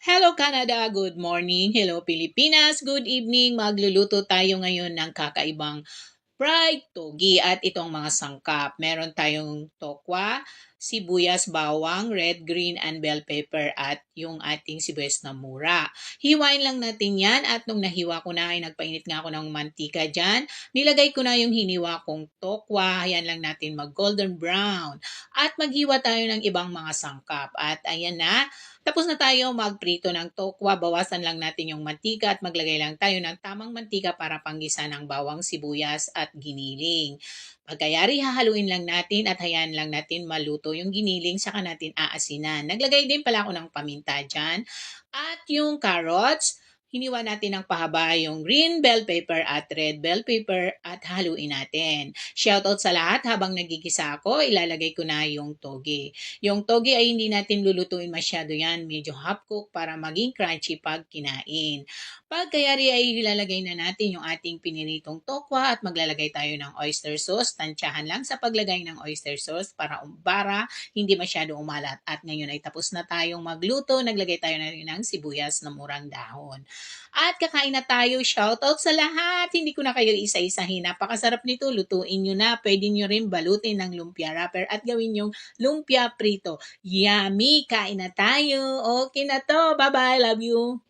Hello Canada, good morning. Hello Pilipinas, good evening. Magluluto tayo ngayon ng kakaibang fried togi at itong mga sangkap. Meron tayong tokwa, sibuyas, bawang, red, green, and bell pepper at yung ating sibuyas na mura. Hiwain lang natin yan at nung nahiwa ko na ay nagpainit nga ako ng mantika dyan. Nilagay ko na yung hiniwa kong tokwa. Ayan lang natin mag golden brown. At maghiwa tayo ng ibang mga sangkap. At ayan na, tapos na tayo magprito ng tokwa. Bawasan lang natin yung mantika at maglagay lang tayo ng tamang mantika para panggisa ng bawang, sibuyas at giniling. Pagkayari, hahaluin lang natin at hayaan lang natin maluto yung giniling, saka natin aasinan. Naglagay din pala ako ng paminta dyan. At yung carrots, hiniwa natin ng pahaba yung green bell pepper at red bell pepper at haluin natin. Shoutout sa lahat, habang nagigisa ako, ilalagay ko na yung toge. Yung toge ay hindi natin lulutuin masyado yan, medyo half cook para maging crunchy pag kinain. Pagkayari ay ilalagay na natin yung ating piniritong tokwa at maglalagay tayo ng oyster sauce. Tansyahan lang sa paglagay ng oyster sauce para hindi masyado umalat. At ngayon ay tapos na tayong magluto. Naglagay tayo na rin ng sibuyas na murang dahon. At kakain na tayo. Shoutout sa lahat. Hindi ko na kayo isa-isahin. Napakasarap nito. Lutuin nyo na. Pwede nyo rin balutin ng lumpia wrapper at gawin yung lumpia prito. Yummy! Kain na tayo. Okay na to. Bye-bye. Love you.